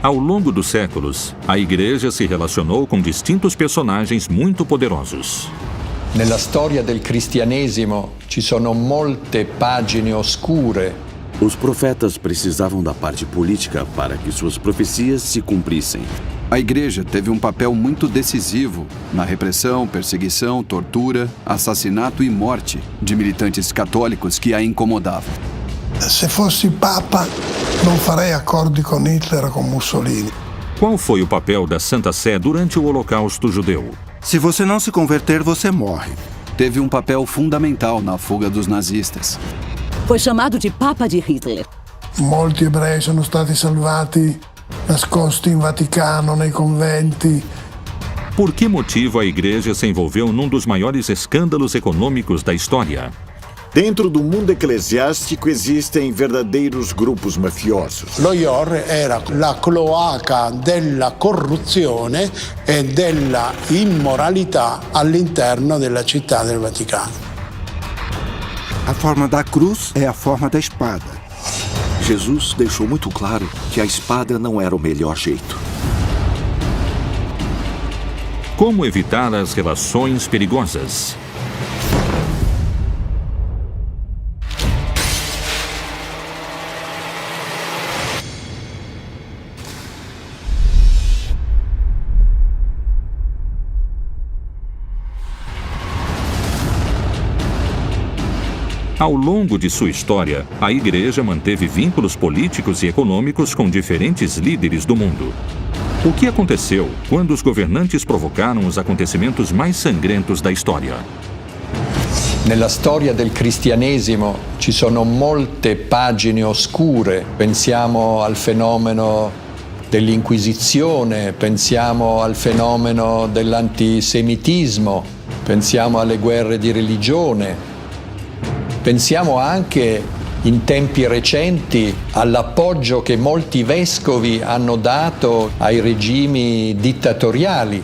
Ao longo dos séculos, a Igreja se relacionou com distintos personagens muito poderosos. Nella storia del cristianesimo ci sono molte pagine oscure. Os profetas precisavam da parte política para que suas profecias se cumprissem. A Igreja teve um papel muito decisivo na repressão, perseguição, tortura, assassinato e morte de militantes católicos que a incomodavam. Se fossi Papa, non farei accordi con Hitler ou com Mussolini. Qual foi o papel da Santa Sé durante o Holocausto judeu? Se você não se converter, você morre. Teve um papel fundamental na fuga dos nazistas. Foi chamado de Papa de Hitler. Molti ebrei sono stati salvati, nascosti in Vaticano, nei conventi. Por que motivo a Igreja se envolveu num dos maiores escândalos econômicos da história? Dentro do mundo eclesiástico existem verdadeiros grupos mafiosos. Lo IOR era la cloaca della corruzione e della immoralità all'interno della città del Vaticano. A forma da cruz é a forma da espada. Jesus deixou muito claro que a espada não era o melhor jeito. Como evitar as relações perigosas? Ao longo de sua história, a Igreja manteve vínculos políticos e econômicos com diferentes líderes do mundo. O que aconteceu quando os governantes provocaram os acontecimentos mais sangrentos da história? Nella storia del cristianesimo ci sono molte pagine oscure. Pensiamo al fenomeno dell'Inquisizione, pensiamo al fenomeno dell'antisemitismo, pensiamo alle guerre di religione. Pensiamo anche, in tempi recenti, all'appoggio che molti vescovi hanno dato ai regimi dittatoriali.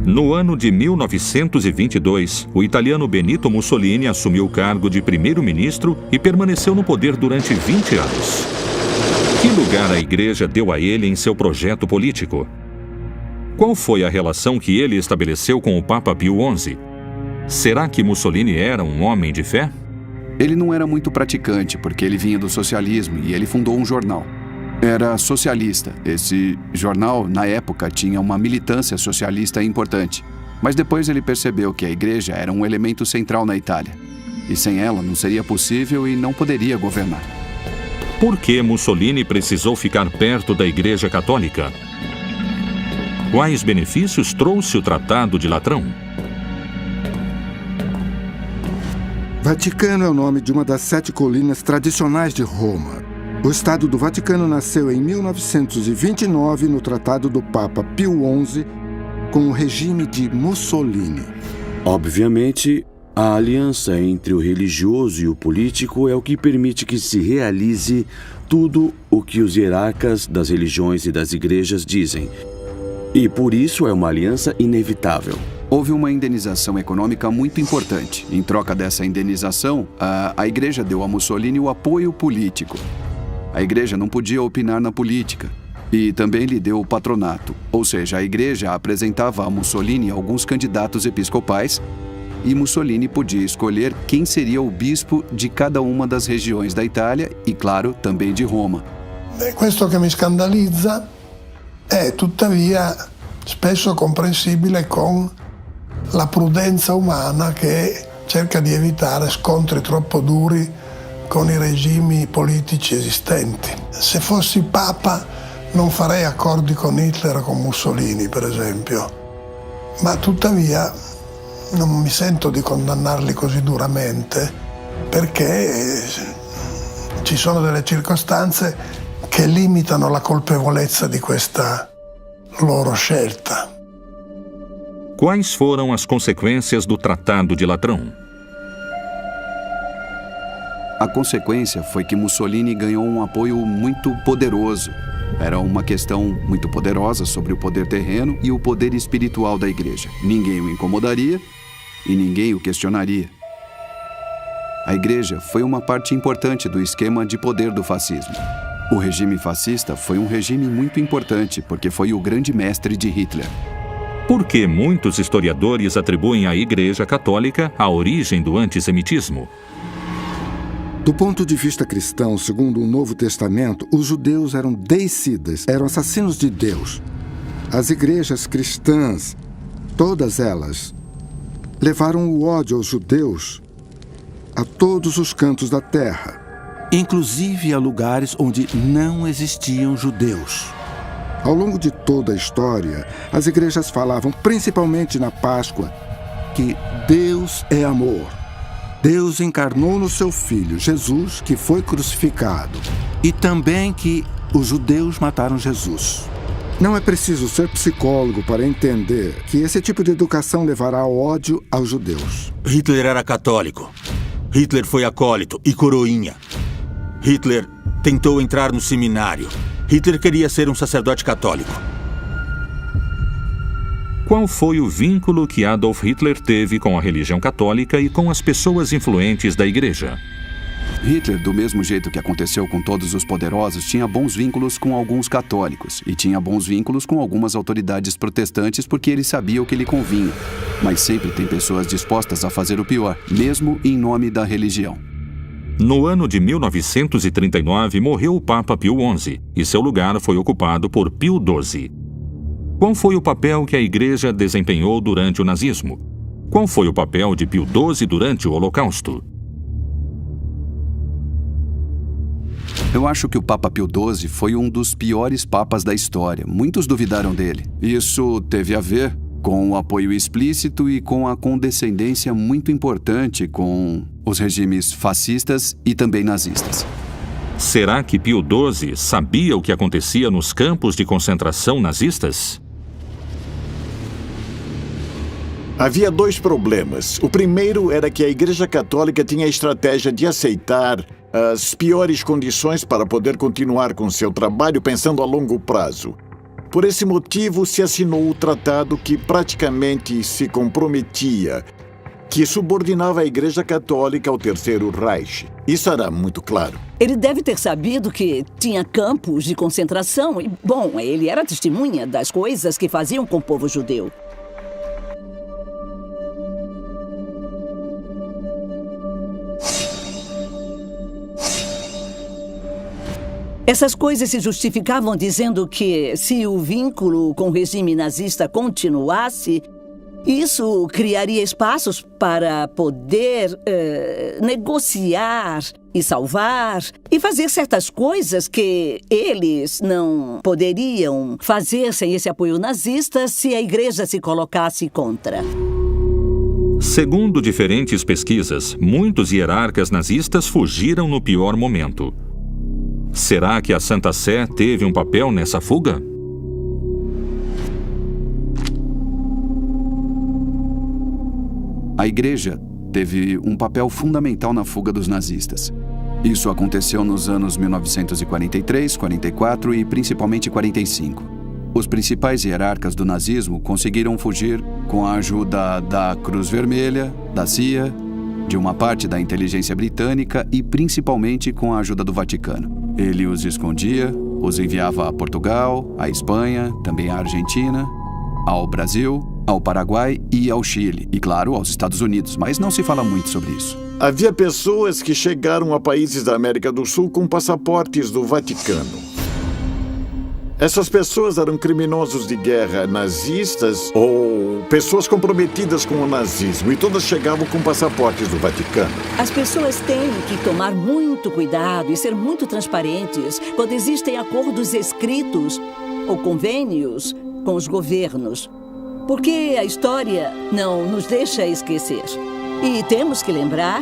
No ano de 1922, o italiano Benito Mussolini assumiu o cargo de primeiro-ministro e permaneceu no poder durante 20 anos. Que lugar a Igreja deu a ele em seu projeto político? Qual foi a relação que ele estabeleceu com o Papa Pio XI? Será que Mussolini era um homem de fé? Ele não era muito praticante, porque ele vinha do socialismo e ele fundou um jornal. Era socialista. Esse jornal, na época, tinha uma militância socialista importante. Mas depois ele percebeu que a Igreja era um elemento central na Itália. E sem ela não seria possível e não poderia governar. Por que Mussolini precisou ficar perto da Igreja Católica? Quais benefícios trouxe o Tratado de Latrão? Vaticano é o nome de uma das 7 colinas tradicionais de Roma. O Estado do Vaticano nasceu em 1929 no Tratado do Papa Pio XI com o regime de Mussolini. Obviamente, a aliança entre o religioso e o político é o que permite que se realize tudo o que os hierarcas das religiões e das igrejas dizem. E por isso é uma aliança inevitável. Houve uma indenização econômica muito importante. Em troca dessa indenização, a Igreja deu a Mussolini o apoio político. A Igreja não podia opinar na política. E também lhe deu o patronato. Ou seja, a Igreja apresentava a Mussolini alguns candidatos episcopais e Mussolini podia escolher quem seria o bispo de cada uma das regiões da Itália e, claro, também de Roma. Questo che mi scandalizza è tuttavia spesso comprensibile con la prudenza umana che cerca di evitare scontri troppo duri con i regimi politici esistenti. Se fossi Papa non farei accordi con Hitler o con Mussolini, per esempio, ma tuttavia non mi sento di condannarli così duramente perché ci sono delle circostanze che limitano la colpevolezza di questa loro scelta. Quais foram as consequências do Tratado de Latrão? A consequência foi que Mussolini ganhou um apoio muito poderoso. Era uma questão muito poderosa sobre o poder terreno e o poder espiritual da Igreja. Ninguém o incomodaria e ninguém o questionaria. A Igreja foi uma parte importante do esquema de poder do fascismo. O regime fascista foi um regime muito importante, porque foi o grande mestre de Hitler. Por que muitos historiadores atribuem à Igreja Católica a origem do antissemitismo? Do ponto de vista cristão, segundo o Novo Testamento, os judeus eram deicidas, eram assassinos de Deus. As igrejas cristãs, todas elas, levaram o ódio aos judeus a todos os cantos da terra, inclusive a lugares onde não existiam judeus. Ao longo de toda a história, as igrejas falavam, principalmente na Páscoa, que Deus é amor. Deus encarnou no seu Filho, Jesus, que foi crucificado. E também que os judeus mataram Jesus. Não é preciso ser psicólogo para entender que esse tipo de educação levará ao ódio aos judeus. Hitler era católico. Hitler foi acólito e coroinha. Hitler tentou entrar no seminário. Hitler queria ser um sacerdote católico. Qual foi o vínculo que Adolf Hitler teve com a religião católica e com as pessoas influentes da igreja? Hitler, do mesmo jeito que aconteceu com todos os poderosos, tinha bons vínculos com alguns católicos e tinha bons vínculos com algumas autoridades protestantes porque ele sabia o que lhe convinha. Mas sempre tem pessoas dispostas a fazer o pior, mesmo em nome da religião. No ano de 1939, morreu o Papa Pio XI e seu lugar foi ocupado por Pio XII. Qual foi o papel que a Igreja desempenhou durante o nazismo? Qual foi o papel de Pio XII durante o Holocausto? Eu acho que o Papa Pio XII foi um dos piores papas da história. Muitos duvidaram dele. Isso teve a ver com o apoio explícito e com a condescendência muito importante com os regimes fascistas e também nazistas. Será que Pio XII sabia o que acontecia nos campos de concentração nazistas? Havia dois problemas. O primeiro era que a Igreja Católica tinha a estratégia de aceitar as piores condições para poder continuar com seu trabalho pensando a longo prazo. Por esse motivo, se assinou o tratado que praticamente se comprometia, que subordinava a Igreja Católica ao Terceiro Reich. Isso era muito claro. Ele deve ter sabido que tinha campos de concentração e, bom, ele era testemunha das coisas que faziam com o povo judeu. Essas coisas se justificavam dizendo que, se o vínculo com o regime nazista continuasse, isso criaria espaços para poder negociar e salvar e fazer certas coisas que eles não poderiam fazer sem esse apoio nazista se a igreja se colocasse contra. Segundo diferentes pesquisas, muitos hierarcas nazistas fugiram no pior momento. Será que a Santa Sé teve um papel nessa fuga? A igreja teve um papel fundamental na fuga dos nazistas. Isso aconteceu nos anos 1943, 44 e principalmente 45. Os principais hierarcas do nazismo conseguiram fugir com a ajuda da Cruz Vermelha, da CIA, de uma parte da inteligência britânica e principalmente com a ajuda do Vaticano. Ele os escondia, os enviava a Portugal, a Espanha, também a Argentina, ao Brasil, ao Paraguai e ao Chile. E, claro, aos Estados Unidos, mas não se fala muito sobre isso. Havia pessoas que chegaram a países da América do Sul com passaportes do Vaticano. Essas pessoas eram criminosos de guerra nazistas ou pessoas comprometidas com o nazismo, e todas chegavam com passaportes do Vaticano. As pessoas têm que tomar muito cuidado e ser muito transparentes quando existem acordos escritos ou convênios com os governos, porque a história não nos deixa esquecer. E temos que lembrar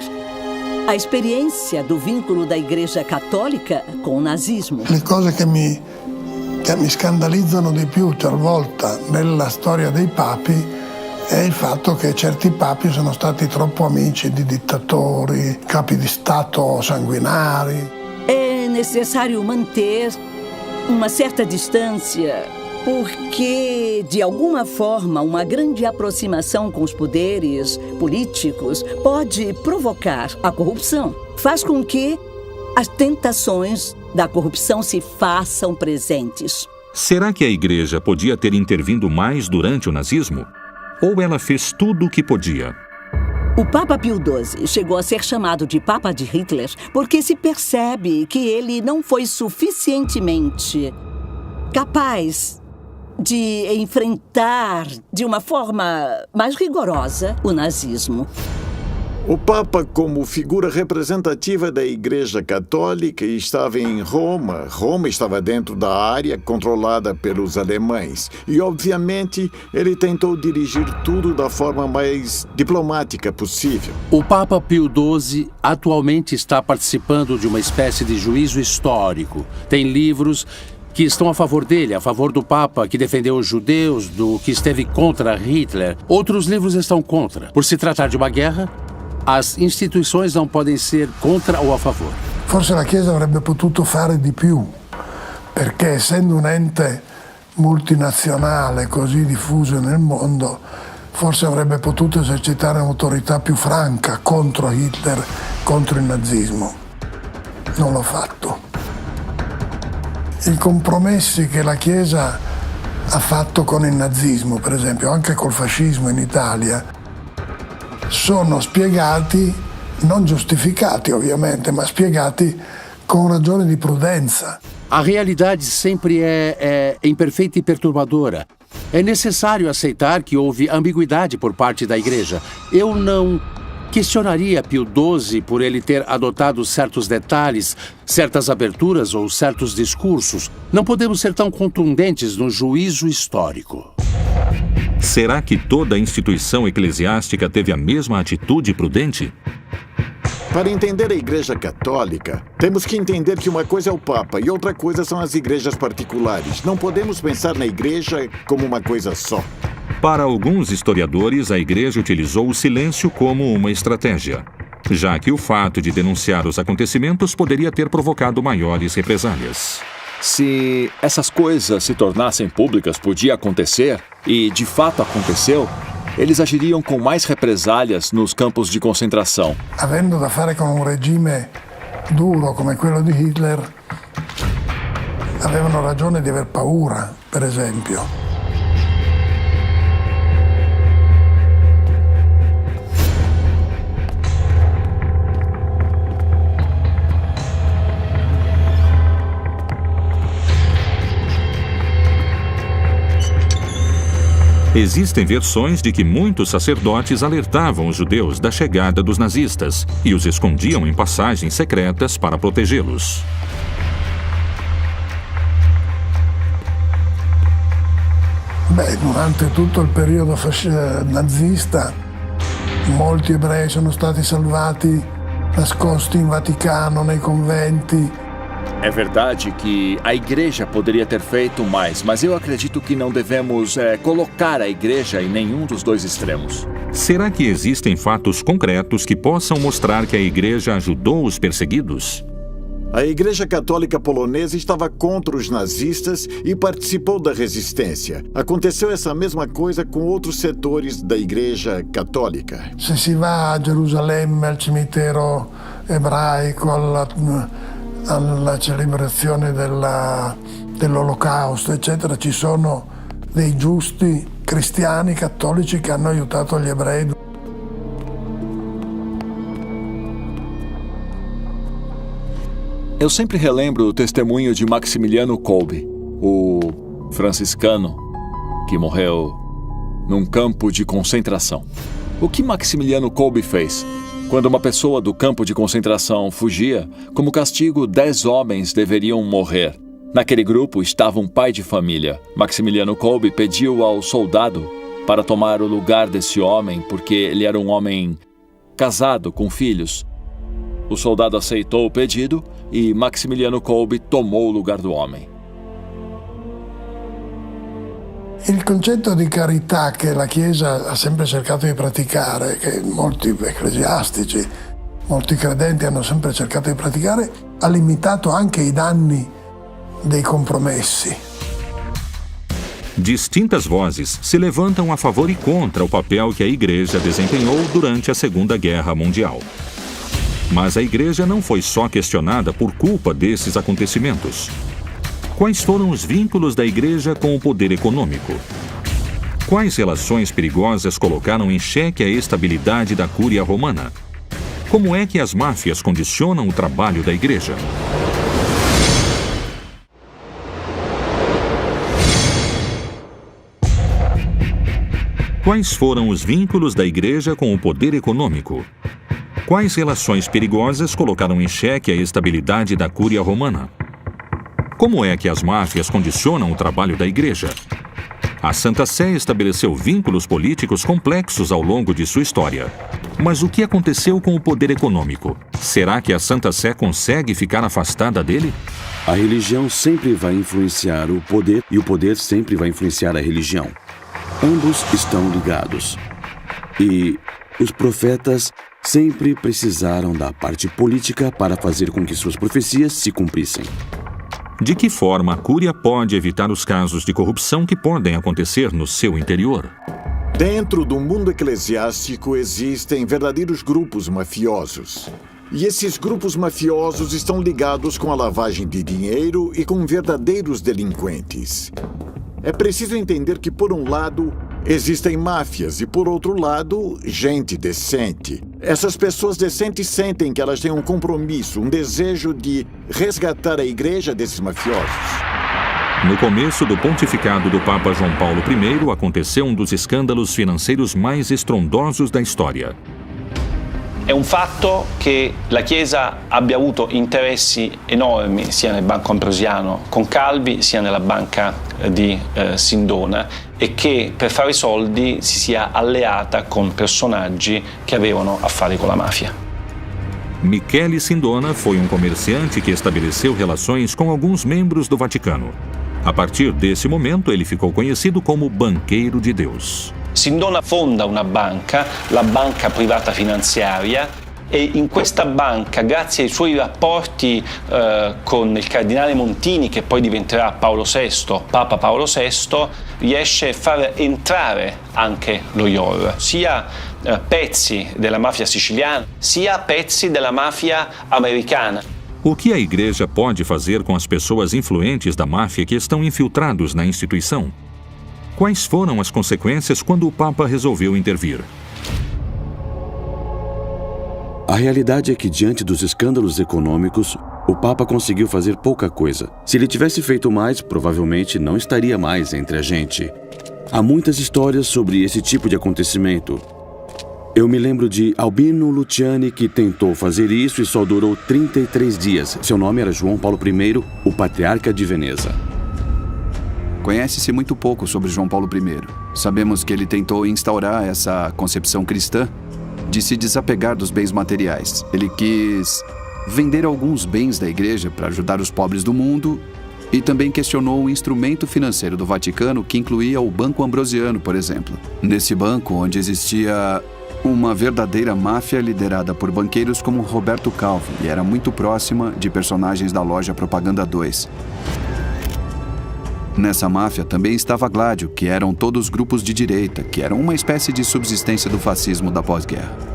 a experiência do vínculo da Igreja Cattolica com o nazismo. Le cose che mi scandalizzano di più talvolta nella storia dei papi è il fatto che certi papi sono stati troppo amici di dittatori, capi di Stato sanguinari. É necessário manter uma certa distância, porque, de alguma forma, uma grande aproximação com os poderes políticos pode provocar a corrupção. Faz com que as tentações da corrupção se façam presentes. Será que a Igreja podia ter intervindo mais durante o nazismo? Ou ela fez tudo o que podia? O Papa Pio XII chegou a ser chamado de Papa de Hitler porque se percebe que ele não foi suficientemente capaz de enfrentar de uma forma mais rigorosa o nazismo. O Papa, como figura representativa da Igreja Católica, estava em Roma. Roma estava dentro da área controlada pelos alemães. E, obviamente, ele tentou dirigir tudo da forma mais diplomática possível. O Papa Pio XII atualmente está participando de uma espécie de juízo histórico. Tem livros que estão a favor dele, a favor do Papa que defendeu os judeus, do que esteve contra Hitler. Outros livros estão contra. Por se tratar de uma guerra, as istituições não podem ser contra ou a favor. Forse la Chiesa avrebbe potuto fare di più, perché essendo un ente multinazionale così diffuso nel mondo, forse avrebbe potuto esercitare un'autorità più franca contro Hitler, contro il nazismo. Non l'ha fatto. I compromessi che la Chiesa ha fatto con il nazismo, per esempio, anche col fascismo in Italia, sono spiegati, non giustificati ovviamente, ma spiegati com ragioni di prudenza. A realidade sempre é imperfeita e perturbadora. É necessário aceitar que houve ambiguidade por parte da Igreja. Eu não questionaria Pio XII por ele ter adotado certos detalhes, certas aberturas ou certos discursos. Não podemos ser tão contundentes no juízo histórico. Será que toda a instituição eclesiástica teve a mesma atitude prudente? Para entender a Igreja Católica, temos que entender que uma coisa é o Papa e outra coisa são as igrejas particulares. Não podemos pensar na Igreja como uma coisa só. Para alguns historiadores, a Igreja utilizou o silêncio como uma estratégia, já que o fato de denunciar os acontecimentos poderia ter provocado maiores represálias. Se essas coisas se tornassem públicas, podia acontecer, e de fato aconteceu, eles agiriam com mais represálias nos campos de concentração. Avendo da fare con un regime duro come quello di Hitler, avevano ragione di aver paura, per esempio. Existem versões de que muitos sacerdotes alertavam os judeus da chegada dos nazistas e os escondiam em passagens secretas para protegê-los. Durante tutto il periodo nazista, molti ebrei sono stati salvati, nascosti in Vaticano, nei conventi. É verdade que a Igreja poderia ter feito mais, mas eu acredito que não devemos colocar a Igreja em nenhum dos dois extremos. Será que existem fatos concretos que possam mostrar que a Igreja ajudou os perseguidos? A Igreja Católica Polonesa estava contra os nazistas e participou da resistência. Aconteceu essa mesma coisa com outros setores da Igreja Católica. Se si va a Gerusalemme, al cimitero ebraico, alla celebrazione dell'Olocausto, eccetera, ci sono dei giusti cristiani cattolici che hanno aiutato gli ebrei. Eu sempre relembro o testemunho de Maximiliano Kolbe, o franciscano que morreu num campo de concentração. O que Maximiliano Kolbe fez? Quando uma pessoa do campo de concentração fugia, como castigo, 10 homens deveriam morrer. Naquele grupo estava um pai de família. Maximiliano Kolbe pediu ao soldado para tomar o lugar desse homem porque ele era um homem casado com filhos. O soldado aceitou o pedido e Maximiliano Kolbe tomou o lugar do homem. Il concetto di carità che la Chiesa ha sempre cercato di praticare, che molti ecclesiastici, molti credenti hanno sempre cercato di praticare, ha limitato anche i danni dei compromessi. Distintas vozes se levantam a favor e contra o papel que a Igreja desempenhou durante a Segunda Guerra Mundial. Mas a igreja não foi só questionada por culpa desses acontecimentos. Quais foram os vínculos da igreja com o poder econômico? Quais relações perigosas colocaram em xeque a estabilidade da Cúria Romana? Como é que as máfias condicionam o trabalho da igreja? Quais foram os vínculos da igreja com o poder econômico? Quais relações perigosas colocaram em xeque a estabilidade da Cúria Romana? Como é que as máfias condicionam o trabalho da igreja? A Santa Sé estabeleceu vínculos políticos complexos ao longo de sua história. Mas o que aconteceu com o poder econômico? Será que a Santa Sé consegue ficar afastada dele? A religião sempre vai influenciar o poder e o poder sempre vai influenciar a religião. Ambos estão ligados. E os profetas sempre precisaram da parte política para fazer com que suas profecias se cumprissem. De que forma a Cúria pode evitar os casos de corrupção que podem acontecer no seu interior? Dentro do mundo eclesiástico existem verdadeiros grupos mafiosos. E esses grupos mafiosos estão ligados com a lavagem de dinheiro e com verdadeiros delinquentes. É preciso entender que, por um lado, existem máfias e, por outro lado, gente decente. Essas pessoas decentes sentem que elas têm um compromisso, um desejo de resgatar a igreja desses mafiosos. No começo do pontificado do Papa João Paulo I, aconteceu um dos escândalos financeiros mais estrondosos da história. È un fatto che la Chiesa abbia avuto interessi enormi sia nel Banco Ambrosiano con Calvi sia nella banca di Sindona e che per fare soldi si sia alleata con personaggi che avevano affari con la mafia. Michele Sindona foi um comerciante que estabeleceu relações com alguns membros do Vaticano. A partir desse momento, ele ficou conhecido como Banqueiro de Deus. Sindona fonda una banca, la Banca Privata Finanziaria, e in questa banca, grazie ai suoi rapporti con il cardinale Montini, che poi diventerà Papa Paolo VI, riesce a far entrare anche lo IOR, sia pezzi della mafia siciliana, sia pezzi della mafia americana. O que a igreja pode fazer com as pessoas influentes da máfia que estão infiltrados na instituição? Quais foram as consequências quando o Papa resolveu intervir? A realidade é que, diante dos escândalos econômicos, o Papa conseguiu fazer pouca coisa. Se ele tivesse feito mais, provavelmente não estaria mais entre a gente. Há muitas histórias sobre esse tipo de acontecimento. Eu me lembro de Albino Luciani, que tentou fazer isso e só durou 33 dias. Seu nome era João Paulo I, o patriarca de Veneza. Conhece-se muito pouco sobre João Paulo I. Sabemos que ele tentou instaurar essa concepção cristã de se desapegar dos bens materiais. Ele quis vender alguns bens da igreja para ajudar os pobres do mundo e também questionou o instrumento financeiro do Vaticano, que incluía o Banco Ambrosiano, por exemplo. Nesse banco, onde existia uma verdadeira máfia liderada por banqueiros como Roberto Calvi, e era muito próxima de personagens da loja Propaganda 2. Nessa máfia também estava Gladio, que eram todos grupos de direita, que eram uma espécie de subsistência do fascismo da pós-guerra.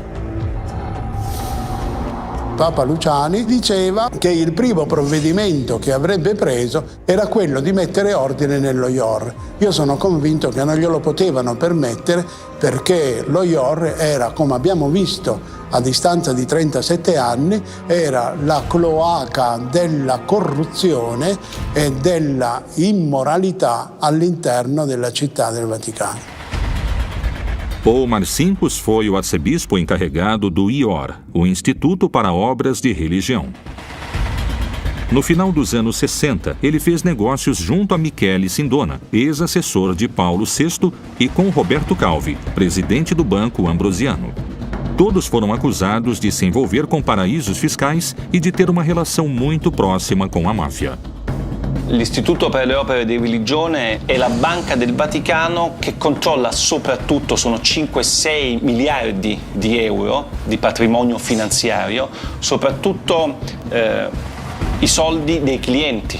Papa Luciani diceva che il primo provvedimento che avrebbe preso era quello di mettere ordine nello IOR. Io sono convinto che non glielo potevano permettere perché lo IOR era, come abbiamo visto a distanza di 37 anni, era la cloaca della corruzione e della immoralità all'interno della città del Vaticano. Paul Marcinkus foi o arcebispo encarregado do IOR, o Instituto para Obras de Religião. No final dos anos 60, ele fez negócios junto a Michele Sindona, ex-assessor de Paulo VI, e com Roberto Calvi, presidente do Banco Ambrosiano. Todos foram acusados de se envolver com paraísos fiscais e de ter uma relação muito próxima com a máfia. L'Istituto per le Opere di Religione è la banca del Vaticano che controlla soprattutto, sono 5-6 miliardi di euro di patrimonio finanziario, soprattutto i soldi dei clienti.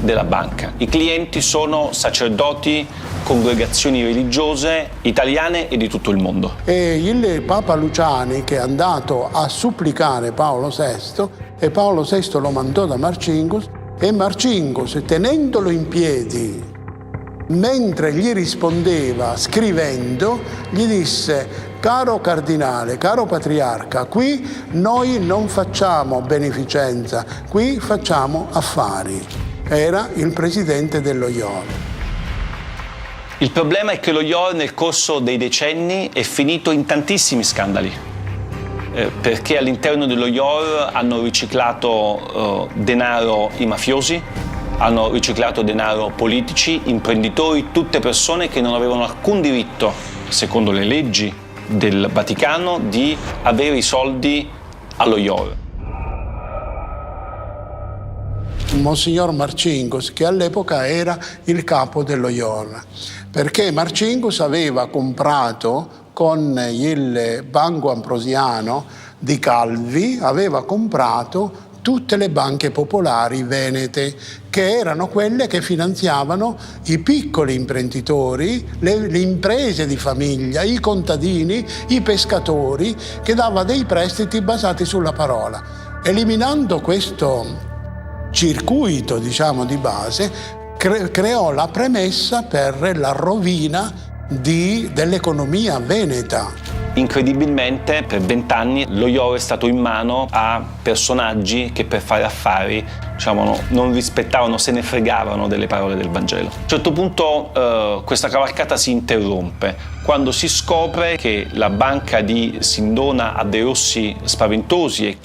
della banca. I clienti sono sacerdoti, congregazioni religiose italiane e di tutto il mondo. E il Papa Luciani, che è andato a supplicare Paolo VI, e Paolo VI lo mandò da Marcinkus, e Marcinkus, tenendolo in piedi, mentre gli rispondeva scrivendo, gli disse: caro cardinale, caro patriarca, qui noi non facciamo beneficenza, qui facciamo affari. Era il presidente dello IOR. Il problema è che lo IOR nel corso dei decenni è finito in tantissimi scandali, perché all'interno dello IOR hanno riciclato denaro i mafiosi, hanno riciclato denaro politici, imprenditori, tutte persone che non avevano alcun diritto, secondo le leggi del Vaticano, di avere i soldi allo IOR. Monsignor Marcinkus, che all'epoca era il capo dello IOR, perché Marcinkus aveva comprato con il Banco Ambrosiano di Calvi, aveva comprato tutte le banche popolari venete, che erano quelle che finanziavano i piccoli imprenditori, le imprese di famiglia, i contadini, i pescatori, che dava dei prestiti basati sulla parola. Eliminando questo circuito, diciamo, di base, creò la premessa per la rovina dell'economia veneta. Incredibilmente, per 20 anni lo IOR è stato in mano a personaggi che per fare affari, diciamo, non rispettavano, se ne fregavano delle parole del Vangelo. A un certo punto questa cavalcata si interrompe quando si scopre che la banca di Sindona ha dei rossi spaventosi.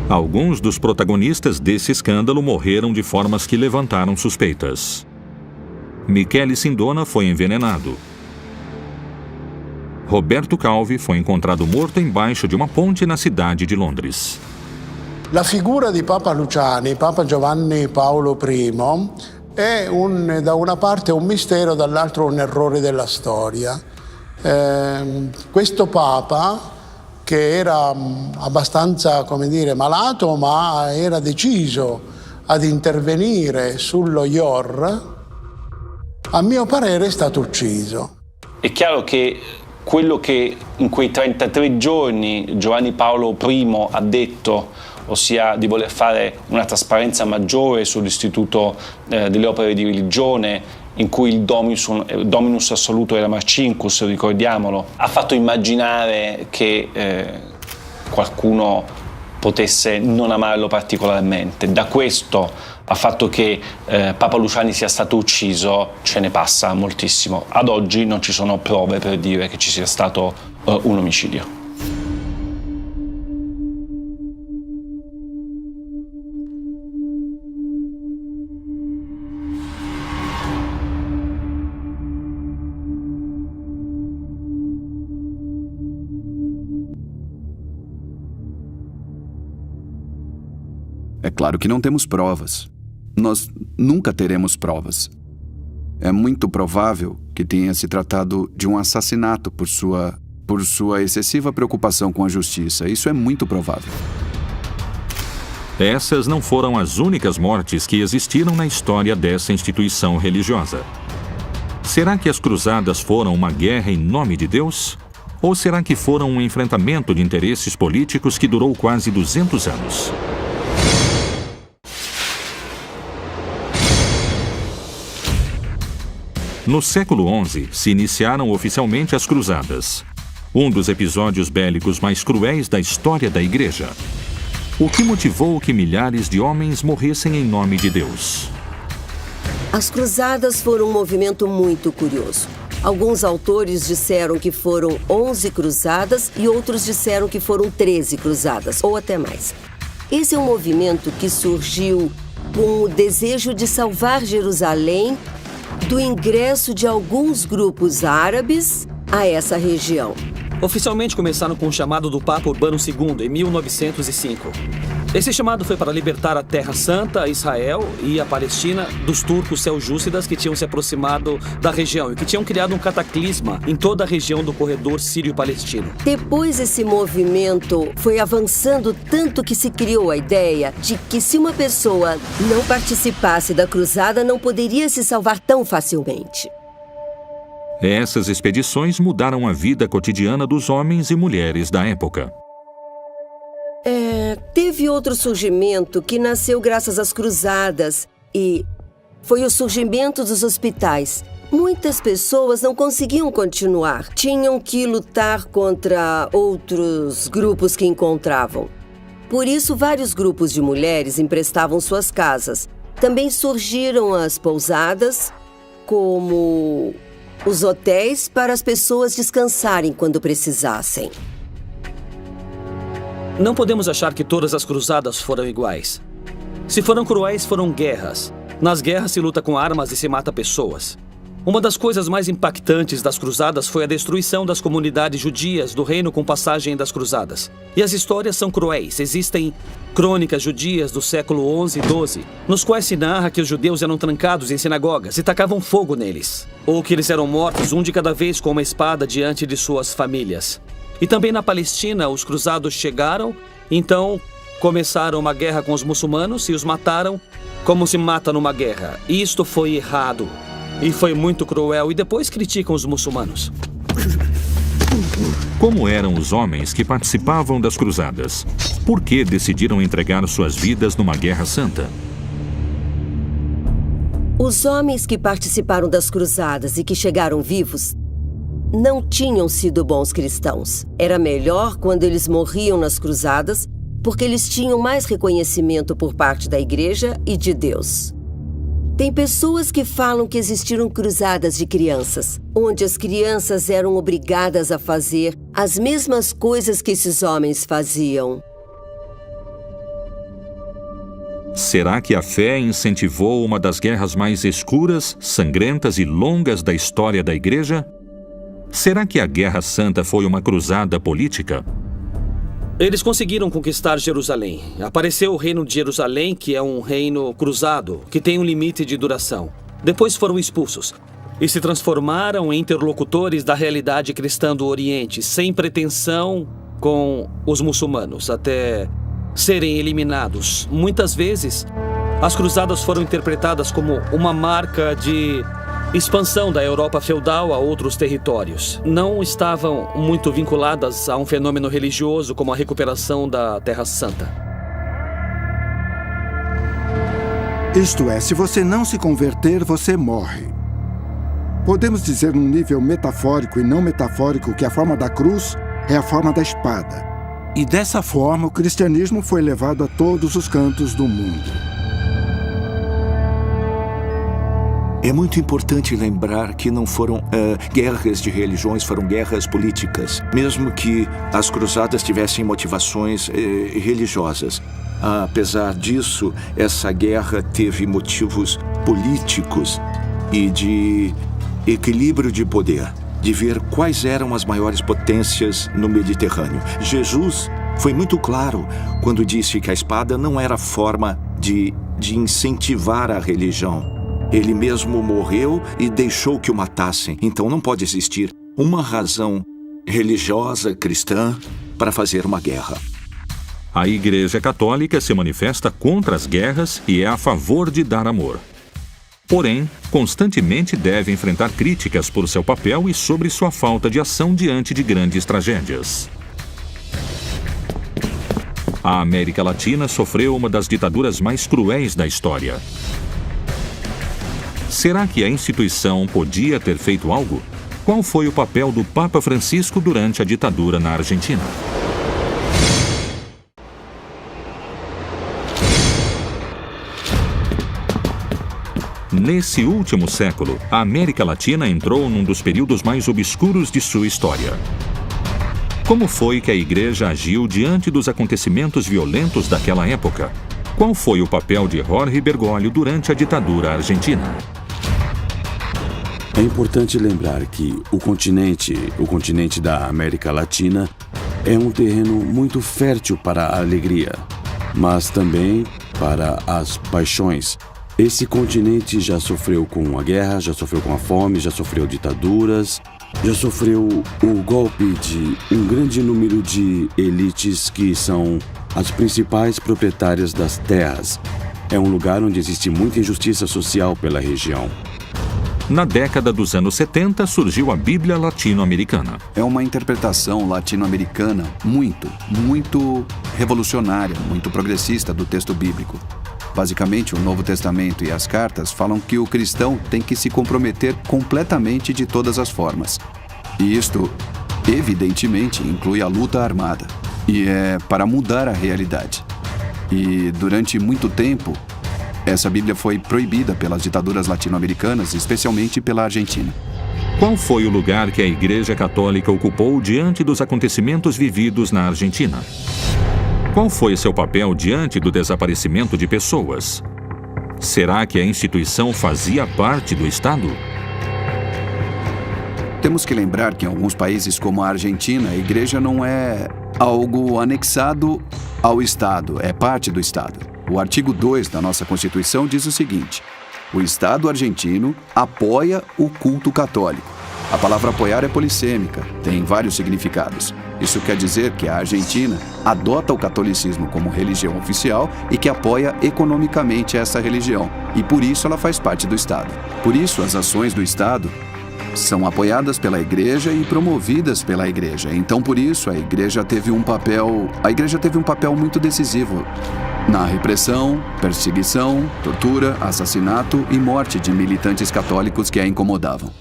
Alguns dos protagonistas desse escândalo morreram de formas que levantaram suspeitas. Michele Sindona foi envenenado. Roberto Calvi foi encontrado morto embaixo de uma ponte na cidade de Londres. La figura di Papa Luciani, Papa Giovanni Paolo I, è da una parte un mistero, dall'altro un errore della storia. Questo Papa, che era abbastanza, come dire, malato, ma era deciso ad intervenire sullo IOR, a mio parere è stato ucciso. È chiaro che quello che in quei 33 giorni Giovanni Paolo I ha detto, ossia di voler fare una trasparenza maggiore sull'istituto delle opere di religione, in cui il dominus assoluto era Marcinkus, ricordiamolo, ha fatto immaginare che qualcuno potesse non amarlo particolarmente. Da questo al fatto che Papa Luciani sia stato ucciso ce ne passa moltissimo. Ad oggi non ci sono prove per dire che ci sia stato un omicidio. É claro que não temos provas. Nós nunca teremos provas. É muito provável que tenha se tratado de um assassinato por sua excessiva preocupação com a justiça. Isso é muito provável. Essas não foram as únicas mortes que existiram na história dessa instituição religiosa. Será que as cruzadas foram uma guerra em nome de Deus? Ou será que foram um enfrentamento de interesses políticos que durou quase 200 anos? No século XI, se iniciaram oficialmente as Cruzadas, um dos episódios bélicos mais cruéis da história da Igreja. O que motivou que milhares de homens morressem em nome de Deus? As Cruzadas foram um movimento muito curioso. Alguns autores disseram que foram 11 cruzadas e outros disseram que foram 13 cruzadas, ou até mais. Esse é um movimento que surgiu com o desejo de salvar Jerusalém do ingresso de alguns grupos árabes a essa região. Oficialmente começaram com o chamado do Papa Urbano II, em 1905. Esse chamado foi para libertar a Terra Santa, Israel e a Palestina dos turcos seljúcidas que tinham se aproximado da região e que tinham criado um cataclisma em toda a região do corredor sírio-palestino. Depois esse movimento foi avançando tanto que se criou a ideia de que se uma pessoa não participasse da cruzada, não poderia se salvar tão facilmente. Essas expedições mudaram a vida cotidiana dos homens e mulheres da época. Teve outro surgimento que nasceu graças às cruzadas e foi o surgimento dos hospitais. Muitas pessoas não conseguiam continuar. Tinham que lutar contra outros grupos que encontravam. Por isso, vários grupos de mulheres emprestavam suas casas. Também surgiram as pousadas, como os hotéis para as pessoas descansarem quando precisassem. Não podemos achar que todas as cruzadas foram iguais. Se foram cruéis, foram guerras. Nas guerras se luta com armas e se mata pessoas. Uma das coisas mais impactantes das cruzadas foi a destruição das comunidades judias do reino com passagem das cruzadas. E as histórias são cruéis. Existem crônicas judias do século XI e XII, nos quais se narra que os judeus eram trancados em sinagogas e tacavam fogo neles. Ou que eles eram mortos, um de cada vez, com uma espada diante de suas famílias. E também na Palestina, os cruzados chegaram, então começaram uma guerra com os muçulmanos e os mataram como se mata numa guerra. Isto foi errado e foi muito cruel e depois criticam os muçulmanos. Como eram os homens que participavam das cruzadas? Por que decidiram entregar suas vidas numa guerra santa? Os homens que participaram das cruzadas e que chegaram vivos não tinham sido bons cristãos. Era melhor quando eles morriam nas cruzadas, porque eles tinham mais reconhecimento por parte da igreja e de Deus. Tem pessoas que falam que existiram cruzadas de crianças, onde as crianças eram obrigadas a fazer as mesmas coisas que esses homens faziam. Será que a fé incentivou uma das guerras mais escuras, sangrentas e longas da história da igreja? Será que a Guerra Santa foi uma cruzada política? Eles conseguiram conquistar Jerusalém. Apareceu o reino de Jerusalém, que é um reino cruzado, que tem um limite de duração. Depois foram expulsos e se transformaram em interlocutores da realidade cristã do Oriente, sem pretensão com os muçulmanos, até serem eliminados. Muitas vezes, as cruzadas foram interpretadas como uma marca de expansão da Europa feudal a outros territórios. Não estavam muito vinculadas a um fenômeno religioso como a recuperação da Terra Santa. Isto é, se você não se converter, você morre. Podemos dizer num nível metafórico e não metafórico que a forma da cruz é a forma da espada. E dessa forma, o cristianismo foi levado a todos os cantos do mundo. É muito importante lembrar que não foram guerras de religiões, foram guerras políticas. Mesmo que as cruzadas tivessem motivações religiosas. Apesar disso, essa guerra teve motivos políticos e de equilíbrio de poder, de ver quais eram as maiores potências no Mediterrâneo. Jesus foi muito claro quando disse que a espada não era forma de incentivar a religião. Ele mesmo morreu e deixou que o matassem. Então não pode existir uma razão religiosa cristã para fazer uma guerra. A Igreja Católica se manifesta contra as guerras e é a favor de dar amor. Porém, constantemente deve enfrentar críticas por seu papel e sobre sua falta de ação diante de grandes tragédias. A América Latina sofreu uma das ditaduras mais cruéis da história. Será que a instituição podia ter feito algo? Qual foi o papel do Papa Francisco durante a ditadura na Argentina? Nesse último século, a América Latina entrou num dos períodos mais obscuros de sua história. Como foi que a Igreja agiu diante dos acontecimentos violentos daquela época? Qual foi o papel de Jorge Bergoglio durante a ditadura argentina? É importante lembrar que o continente da América Latina é um terreno muito fértil para a alegria. mas também para as paixões. Esse continente já sofreu com a guerra, já sofreu com a fome, já sofreu ditaduras, já sofreu o golpe de um grande número de elites que são as principais proprietárias das terras. É um lugar onde existe muita injustiça social pela região. Na década dos anos 70, surgiu a Bíblia Latino-Americana. É uma interpretação latino-americana muito revolucionária, muito progressista do texto bíblico. Basicamente, o Novo Testamento e as cartas falam que o cristão tem que se comprometer completamente de todas as formas. E isto, evidentemente, inclui a luta armada. E é para mudar a realidade. E durante muito tempo, essa Bíblia foi proibida pelas ditaduras latino-americanas, especialmente pela Argentina. Qual foi o lugar que a Igreja Católica ocupou diante dos acontecimentos vividos na Argentina? Qual foi seu papel diante do desaparecimento de pessoas? Será que a instituição fazia parte do Estado? Temos que lembrar que em alguns países como a Argentina, a igreja não é algo anexado ao Estado, é parte do Estado. O artigo 2 da nossa Constituição diz o seguinte: o Estado argentino apoia o culto católico. A palavra apoiar é polissêmica, tem vários significados. Isso quer dizer que a Argentina adota o catolicismo como religião oficial e que apoia economicamente essa religião. E por isso ela faz parte do Estado. Por isso as ações do Estado são apoiadas pela igreja e promovidas pela igreja. Então por isso a igreja teve um papel muito decisivo na repressão, perseguição, tortura, assassinato e morte de militantes católicos que a incomodavam.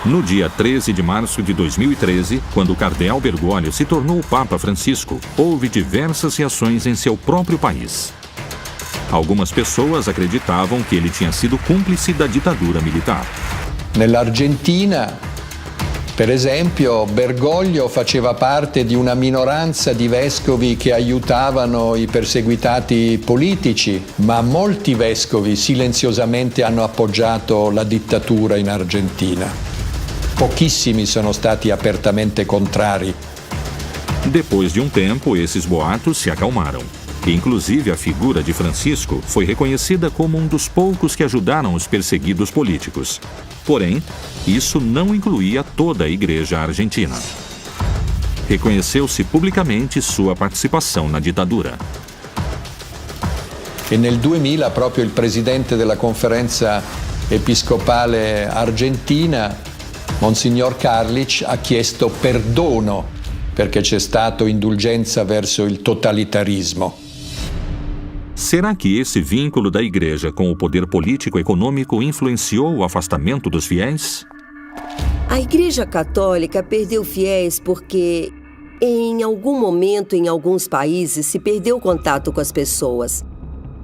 No dia 13 de março de 2013, quando o cardeal Bergoglio se tornou o Papa Francisco, houve diversas reações em seu próprio país. Algumas pessoas acreditavam que ele tinha sido cúmplice da ditadura militar. Nell'Argentina, per esempio, Bergoglio faceva parte di una minoranza di vescovi che aiutavano i perseguitati politici, ma molti vescovi silenziosamente hanno appoggiato la dittatura in Argentina. Pouquíssimos sono stati apertamente contrari. Depois de um tempo, esses boatos se acalmaram. Inclusive, a figura de Francisco foi reconhecida como um dos poucos que ajudaram os perseguidos políticos. Porém, isso não incluía toda a Igreja argentina. Reconheceu-se publicamente sua participação na ditadura. E nel 2000 proprio il presidente della conferenza episcopale argentina, Monsignor Carlich, ha chiesto perdono perché c'è stato indulgenza verso il totalitarismo. Será que esse vínculo da Igreja com o poder político e econômico influenciou o afastamento dos fiéis? A Igreja Católica perdeu fiéis porque, em algum momento, em alguns países, se perdeu o contato com as pessoas.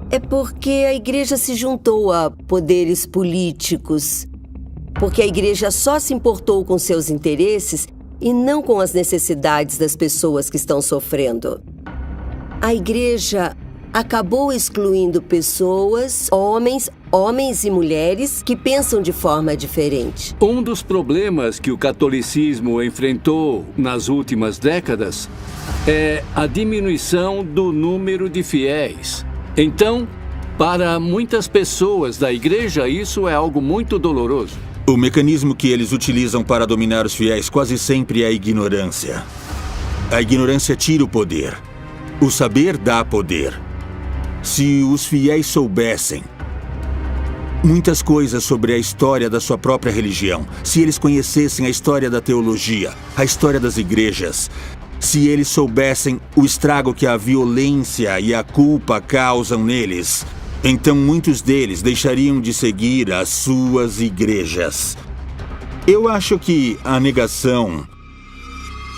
É porque a Igreja se juntou a poderes políticos, porque a Igreja só se importou com seus interesses e não com as necessidades das pessoas que estão sofrendo. A Igreja acabou excluindo pessoas, homens e mulheres que pensam de forma diferente. Um dos problemas que o catolicismo enfrentou nas últimas décadas é a diminuição do número de fiéis. Então, para muitas pessoas da Igreja, isso é algo muito doloroso. O mecanismo que eles utilizam para dominar os fiéis quase sempre é a ignorância. A ignorância tira o poder. O saber dá poder. Se os fiéis soubessem muitas coisas sobre a história da sua própria religião, se eles conhecessem a história da teologia, a história das igrejas, se eles soubessem o estrago que a violência e a culpa causam neles, então muitos deles deixariam de seguir as suas igrejas. Eu acho que a negação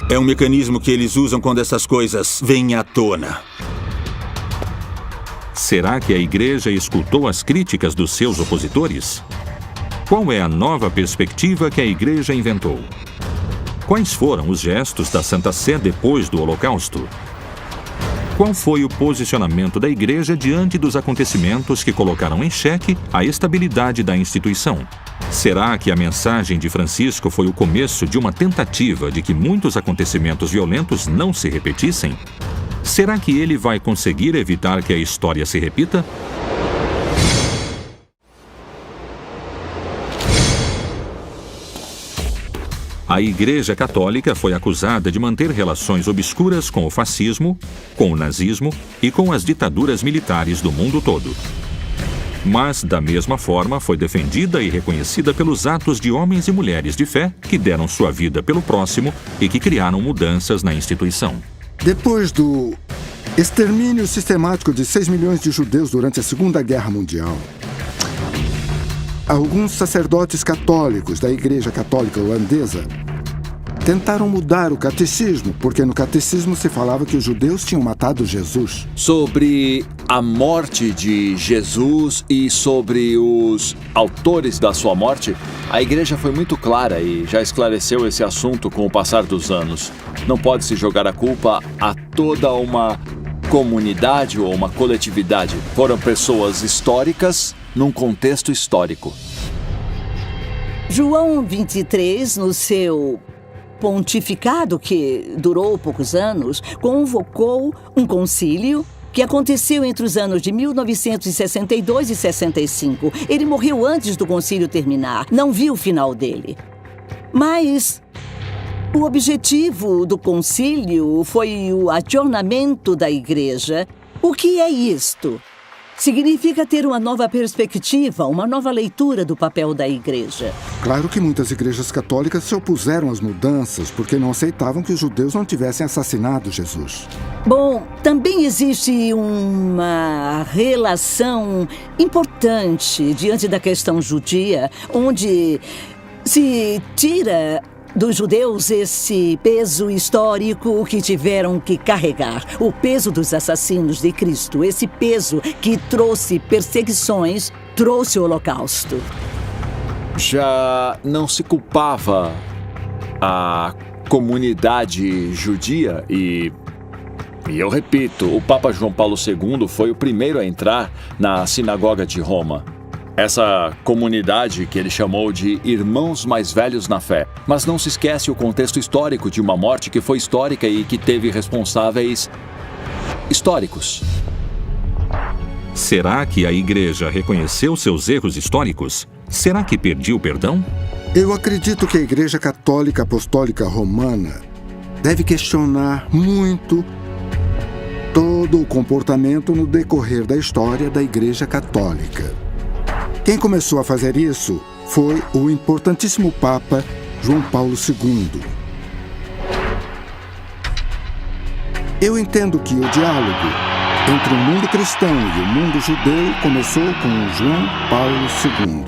é um mecanismo que eles usam quando essas coisas vêm à tona. Será que a Igreja escutou as críticas dos seus opositores? Qual é a nova perspectiva que a Igreja inventou? Quais foram os gestos da Santa Sé depois do Holocausto? Qual foi o posicionamento da Igreja diante dos acontecimentos que colocaram em xeque a estabilidade da instituição? Será que a mensagem de Francisco foi o começo de uma tentativa de que muitos acontecimentos violentos não se repetissem? Será que ele vai conseguir evitar que a história se repita? A Igreja Católica foi acusada de manter relações obscuras com o fascismo, com o nazismo e com as ditaduras militares do mundo todo. Mas, da mesma forma, foi defendida e reconhecida pelos atos de homens e mulheres de fé que deram sua vida pelo próximo e que criaram mudanças na instituição. Depois do extermínio sistemático de 6 milhões de judeus durante a Segunda Guerra Mundial, alguns sacerdotes católicos da Igreja Católica Holandesa tentaram mudar o catecismo, porque no catecismo se falava que os judeus tinham matado Jesus. Sobre a morte de Jesus e sobre os autores da sua morte, a igreja foi muito clara e já esclareceu esse assunto com o passar dos anos. Não pode-se jogar a culpa a toda uma comunidade ou uma coletividade. Foram pessoas históricas num contexto histórico. João 23, no seu pontificado, que durou poucos anos, convocou um concílio que aconteceu entre os anos de 1962 e 65. Ele morreu antes do concílio terminar, não viu o final dele. Mas o objetivo do concílio foi o ajornamento da igreja. O que é isto? Significa ter uma nova perspectiva, uma nova leitura do papel da igreja. Claro que muitas igrejas católicas se opuseram às mudanças porque não aceitavam que os judeus não tivessem assassinado Jesus. Bom, também existe uma relação importante diante da questão judia, onde se tira dos judeus esse peso histórico que tiveram que carregar, o peso dos assassinos de Cristo, esse peso que trouxe perseguições, trouxe o Holocausto. Já não se culpava a comunidade judia e eu repito, o Papa João Paulo II foi o primeiro a entrar na sinagoga de Roma. Essa comunidade que ele chamou de irmãos mais velhos na fé. Mas não se esquece o contexto histórico de uma morte que foi histórica e que teve responsáveis históricos. Será que a igreja reconheceu seus erros históricos? Será que pediu perdão? Eu acredito que a Igreja Católica Apostólica Romana deve questionar muito todo o comportamento no decorrer da história da Igreja Católica. Quem começou a fazer isso foi o importantíssimo Papa João Paulo II. Eu entendo que o diálogo entre o mundo cristão e o mundo judeu começou com João Paulo II.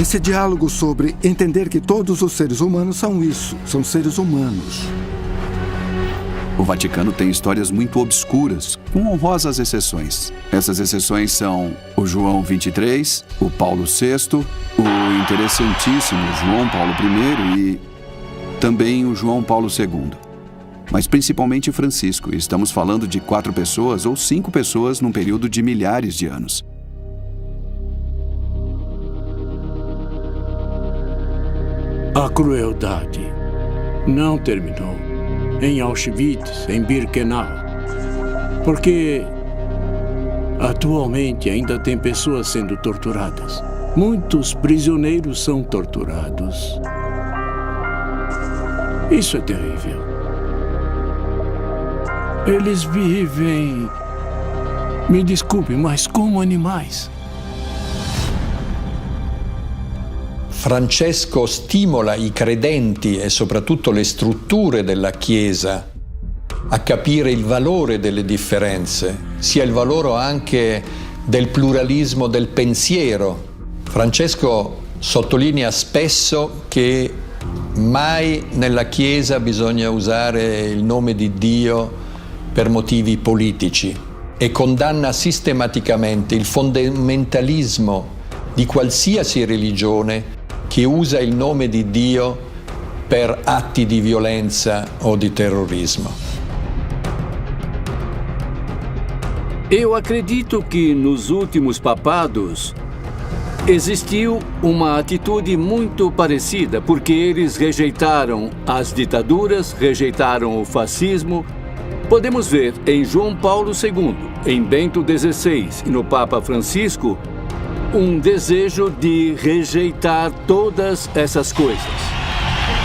Esse diálogo sobre entender que todos os seres humanos são isso, são seres humanos. O Vaticano tem histórias muito obscuras, com honrosas exceções. Essas exceções são o João 23, o Paulo VI, o interessantíssimo João Paulo I e também o João Paulo II. Mas principalmente Francisco. Estamos falando de 4 pessoas ou 5 pessoas num período de milhares de anos. A crueldade não terminou em Auschwitz, em Birkenau, porque atualmente ainda tem pessoas sendo torturadas. Muitos prisioneiros são torturados. Isso é terrível. Eles vivem, me desculpe, mas como animais. Francesco stimola i credenti e soprattutto le strutture della Chiesa a capire il valore delle differenze, sia il valore anche del pluralismo del pensiero. Francesco sottolinea spesso che mai nella Chiesa bisogna usare il nome di Dio per motivi politici e condanna sistematicamente il fondamentalismo di qualsiasi religione che usa il nome di Dio per atti di violenza o di terrorismo. Eu acredito que nos últimos papados existiu uma atitude muito parecida, porque eles rejeitaram as ditaduras, rejeitaram o fascismo. Podemos ver em João Paulo II, em Bento XVI e no Papa Francisco um desejo de rejeitar todas essas coisas.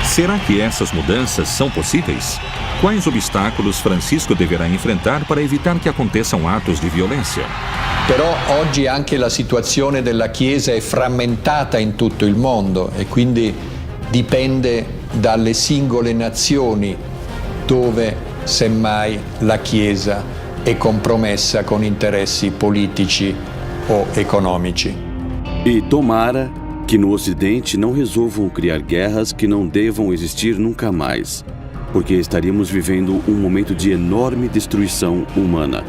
Será que essas mudanças são possíveis? Quais obstáculos Francisco deverá enfrentar para evitar que aconteçam atos di violenza? Però oggi anche la situazione della Chiesa è frammentata in tutto il mondo e quindi dipende dalle singole nazioni dove semmai la Chiesa è compromessa con interessi politici o economici. E tomara que no Ocidente não resolvam criar guerras que não devam existir nunca mais, porque estaríamos vivendo um momento de enorme destruição humana,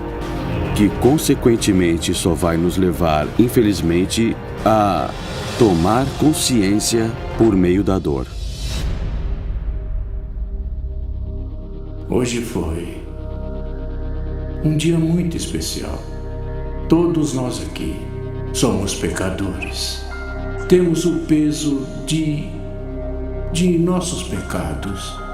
que consequentemente só vai nos levar, infelizmente, a tomar consciência por meio da dor. Hoje foi um dia muito especial. Todos nós aqui somos pecadores. Temos o peso de nossos pecados.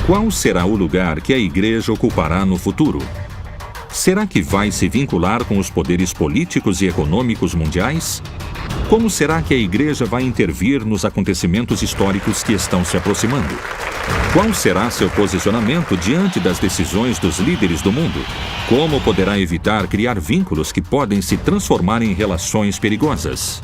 Qual será o lugar que a Igreja ocupará no futuro? Será que vai se vincular com os poderes políticos e econômicos mundiais? Como será que a Igreja vai intervir nos acontecimentos históricos que estão se aproximando? Qual será seu posicionamento diante das decisões dos líderes do mundo? Como poderá evitar criar vínculos que podem se transformar em relações perigosas?